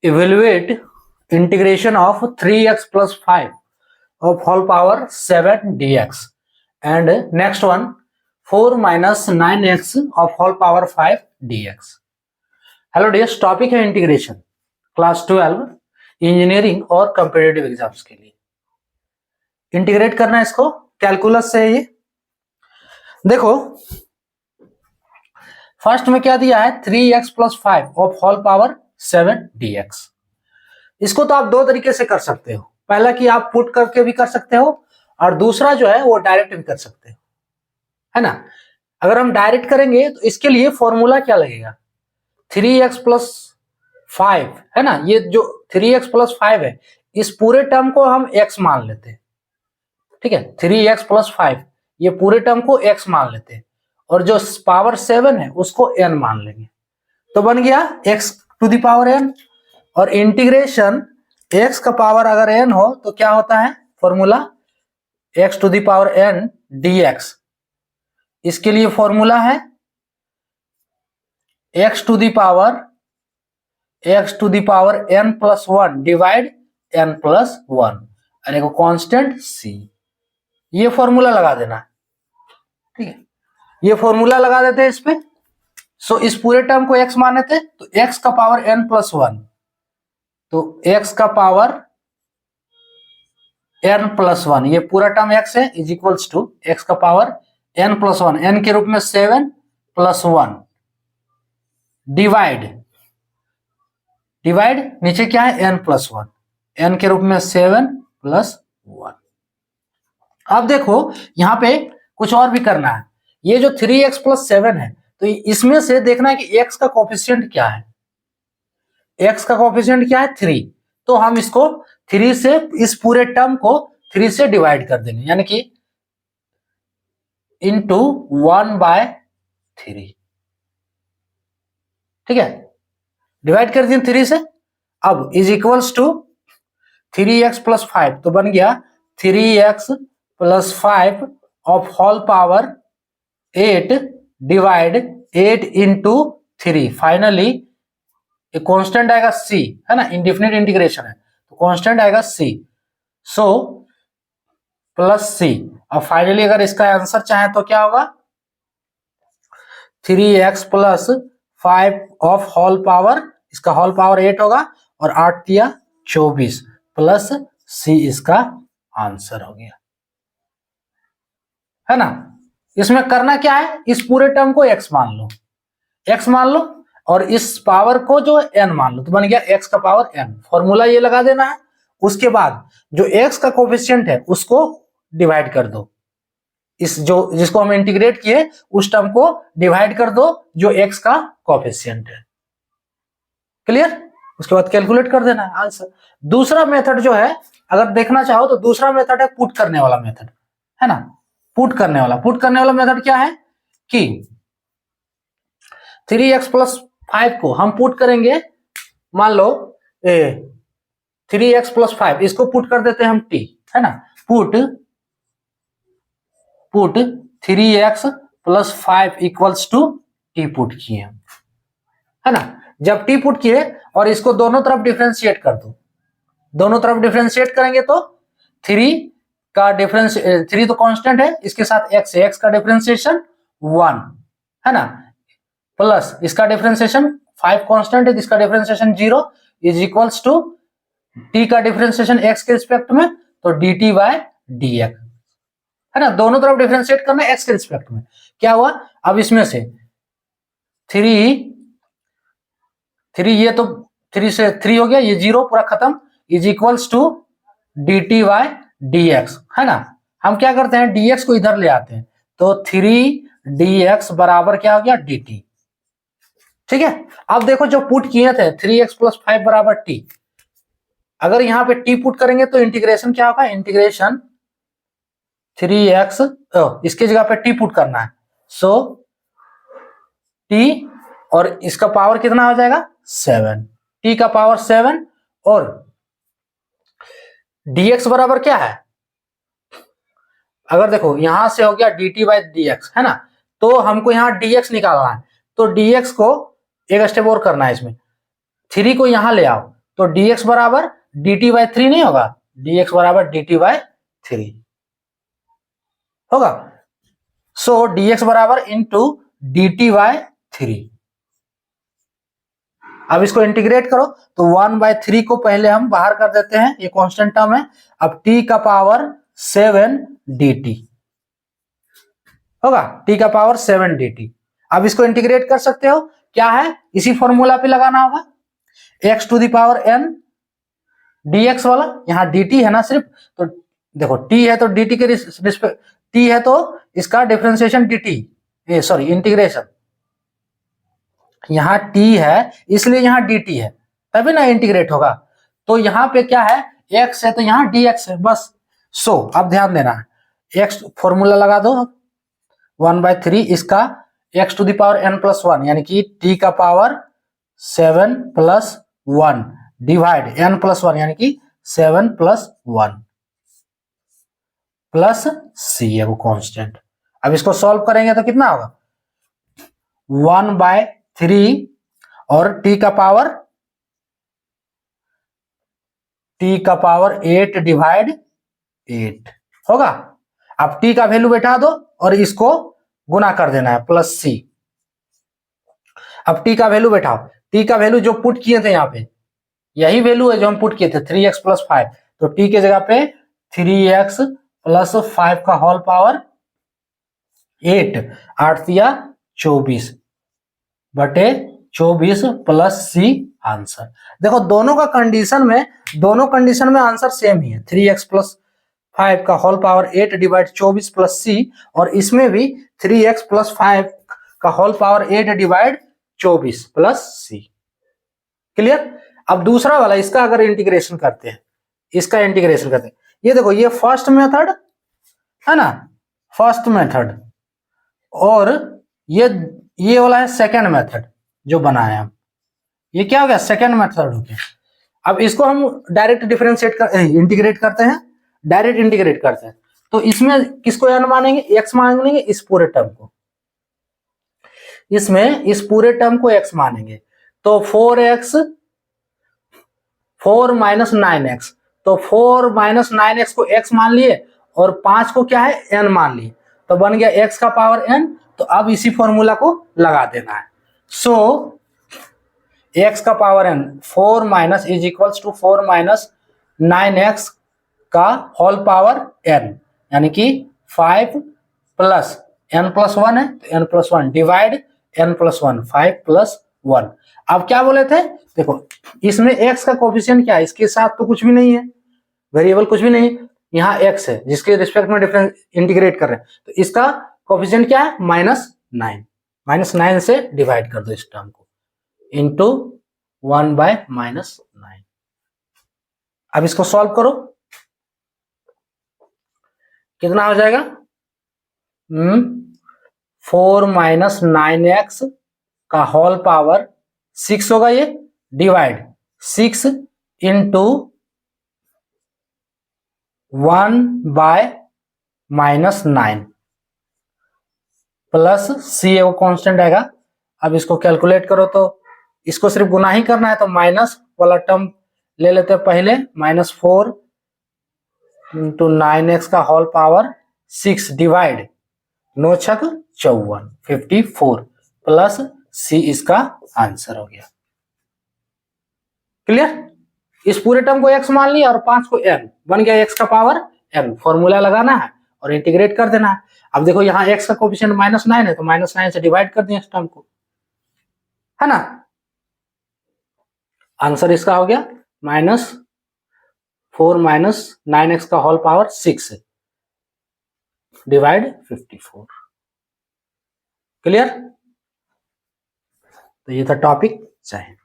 evaluate integration of 3x plus 5 of whole power 7 dx and next one 4 minus 9x of whole power 5 dx. Hello dears, topic है integration, class 12 engineering और competitive exams के लिए integrate करना है इसको calculus से। ये देखो फर्स्ट में क्या दिया है 3x plus 5 of whole power 7 dx। इसको तो आप दो तरीके से कर सकते हो, पहला कि आप पुट करके भी कर सकते हो और दूसरा जो है वो डायरेक्ट भी कर सकते हो, है ना। अगर हम डायरेक्ट करेंगे तो इसके लिए फॉर्मूला क्या लगेगा 3x प्लस 5 है ना। ये जो 3x प्लस 5 है इस पूरे टर्म को हम x मान लेते हैं, ठीक है। 3x प्लस 5 ये पूरे टर्म को x मान लेते हैं और जो पावर 7 है उसको n मान लेंगे, तो बन गया x to the power n। और इंटीग्रेशन x का पावर अगर n हो तो क्या होता है formula x to the power n dx। इसके लिए फॉर्मूला है x to the power n plus 1 divide n plus 1 और एक कांस्टेंट c। ये फॉर्मूला लगा देना, ठीक है। ये फॉर्मूला लगा देते हैं इस पे। सो इस पूरे टर्म को x माने थे तो x का पावर n प्लस 1, तो x का पावर n प्लस 1 ये पूरा टर्म x है इज इक्वल्स टू x का पावर n प्लस 1 n के रूप में 7 प्लस 1 डिवाइड नीचे क्या है n प्लस 1 n के रूप में 7 प्लस 1। अब देखो यहां पे कुछ और भी करना है। ये जो 3x प्लस 7 है तो इसमें से देखना है कि x का कोफिशिएंट क्या है। x का कोफिशिएंट क्या है 3, तो हम इसको 3 से इस पूरे टर्म को 3 से डिवाइड कर देंगे, यानी कि इंटू 1/3, ठीक है। डिवाइड कर दिए 3 से। अब is equals to 3x plus 5, तो बन गया 3x plus 5 of whole power 8 divide 8 into 3। Finally एक कांस्टेंट आएगा c, है ना, इंडेफिनिट इंटीग्रेशन है तो कांस्टेंट आएगा c, सो प्लस c। अब फाइनली अगर इसका आंसर चाहे तो क्या होगा 3x plus 5 of whole power, इसका होल पावर 8 होगा और 8 दिया 24 प्लस c इसका आंसर हो गया, है ना। इसमें करना क्या है इस पूरे टर्म को x मान लो और इस पावर को जो n मान लो, तो बन गया x का पावर n। फॉर्मूला ये लगा देना है। उसके बाद जो x का कोफिशिएंट है उसको डिवाइड कर दो, इस जो जिसको हम इंटीग्रेट किए उस टर्म को डिवाइड कर दो जो x का कोफिशिएंट है। क्लियर। उसके बाद कैलकुलेट कर देना है आंसर। दूसरा मेथड जो है अगर देखना चाहो तो दूसरा मेथड है पुट करने वाला मेथड, है ना। पुट करने वाला मेथड क्या है कि 3x प्लस 5 को हम पुट करेंगे, मान लो 3x प्लस 5 इसको पुट कर देते हैं हम t, है ना। Put 3x plus 5 equals to t put किए हम, है ना। जब t पुट किए और इसको दोनों तरफ डिफरेंशिएट कर दो, दोनों तरफ डिफरेंशिएट करेंगे तो 3 का डिफरेंस 3 तो कांस्टेंट है, इसके साथ x है, x का डिफरेंशिएशन 1, है ना, प्लस इसका डिफरेंशिएशन 5 कांस्टेंट है, इसका differentiation 0 is equals to t का डिफरेंशिएशन x के रिस्पेक्ट में तो dt/dx, है ना। दोनों तरफ डिफरेंशिएट करना है x के रिस्पेक्ट में। क्या हुआ अब इसमें से 3 ये तो 3 से 3 हो गया, ये 0 पूरा खत्म इज इक्वल्स टू dt/dx, है ना। हम क्या करते हैं dx को इधर ले आते हैं तो 3dx बराबर क्या हो गया dt, ठीक है। अब देखो जो पुट किए थे 3x प्लस 5 बराबर t, अगर यहां पे t पुट करेंगे तो इंटीग्रेशन क्या होगा इंटीग्रेशन 3x इसके जगह पे t पुट करना है, सो t और इसका पावर कितना हो जाएगा 7, t का पावर 7 और dx बराबर क्या है, अगर देखो यहां से हो गया dt/dx, है ना, तो हमको यहां dx निकालना है तो dx को एक स्टेप और करना है। इसमें 3 को यहां ले आओ तो dx बराबर dt बाय 3 नहीं होगा, dx बराबर dt बाय 3 होगा। सो dx बराबर इंटू dt बाय 3। अब इसको इंटीग्रेट करो तो 1/3 को पहले हम बाहर कर देते हैं, ये कांस्टेंट टर्म है। अब t का पावर 7 dt होगा, t का पावर 7 dt। अब इसको इंटीग्रेट कर सकते हो, क्या है, इसी फॉर्मूला पे लगाना होगा, x to the power n dx वाला, यहाँ dt है ना सिर्फ, तो देखो t है तो dt के रिस्पेक्ट, t है तो इसका डिफरेंशिएशन dt, सॉरी इंटीग्रेशन, यहाँ t है इसलिए यहाँ dt है, तभी ना इंटीग्रेट होगा। तो यहाँ पे क्या है, x है तो यहाँ dx है बस। सो अब ध्यान देना है, x फॉर्मूला लगा दो, 1/3 इसका x to the power n plus 1 यानी कि t का power 7 plus 1 divide n plus 1 यानी कि 7 प्लस 1 प्लस c है वो कांस्टेंट। अब इसको सॉल्व करेंगे तो कितना होगा, 1/3 और t का पावर 8 डिवाइड 8 होगा। अब t का वैल्यू बैठा दो और इसको गुना कर देना है प्लस c। अब t का वैल्यू बैठाओ, t का वैल्यू जो पुट किए थे यहाँ पे यही वैल्यू है जो हम पुट किए थे 3x प्लस 5, तो t के जगह पे 3x प्लस 5 का होल पावर 8, 8 दिया 24 बटे 24 प्लस c आंसर। देखो दोनों कंडीशन में आंसर सेम ही है, 3x प्लस 5 का whole power 8 divide 24 plus c, और इसमें भी 3x प्लस 5 का whole power 8 divide 24 plus c। Clear. अब दूसरा वाला इसका अगर इंटीग्रेशन करते हैं, ये देखो ये फर्स्ट मेथड है ना, फर्स्ट मेथड, और ये वाला है सेकेंड मेथड जो बनाया हम, ये क्या हो गया, सेकेंड मेथड हो गया। अब इसको हम डायरेक्ट इंटीग्रेट करते हैं, तो इसमें किसको n मानेंगे, x मानेंगे, इस पूरे टर्म को, इसमें इस पूरे टर्म को x मानेंगे। तो 4 माइनस 9x, तो 4 माइनस 9x को x मान लिए और 5 को क्या है n मान लिए, तो बन गया x का पावर n। तो अब इसी फॉर्मूला को लगा देना है। सो x का power n 4 minus is equals to 4 minus 9x का होल पावर n यानी कि 5 प्लस n प्लस 1 है तो n plus 1 divide n plus 1 5 plus 1। अब क्या बोले थे, देखो इसमें x का कोफिशिएंट क्या है, इसके साथ तो कुछ भी नहीं है, वेरिएबल कुछ भी नहीं, यहाँ x है जिसके रिस्पेक्ट में डिफरेंस इंटीग्रेट कर रहे हैं, तो इसका कोफिशिएंट क्या है, -9 से डिवाइड कर दो इस टर्म को इंटू 1/-9। अब इसको सॉल्व करो, कितना हो जाएगा, 4 माइनस 9x का होल पावर 6 होगा, ये डिवाइड 6 इंटू 1/-9 प्लस c वो कांस्टेंट आएगा। अब इसको कैलकुलेट करो तो इसको सिर्फ गुना ही करना है, तो माइनस वाला टर्म ले लेते हैं पहले, -4 इंटू 9x का होल पावर 6 डिवाइड 9 छक 54 54 प्लस c इसका आंसर हो गया। क्लियर। इस पूरे टर्म को x मान लिया और 5 को n, बन गया x का पावर n। फॉर्मूला लगाना है और इंटीग्रेट कर देना है। अब देखो यहाँ x का कोफिशिएंट -9 है तो -9 से डिवाइड कर दिया इस टर्म को, है ना। आंसर इसका हो गया -4 माइनस 9x का होल पावर 6 डिवाइड 54। क्लियर। तो ये था टॉपिक। जय हिंद।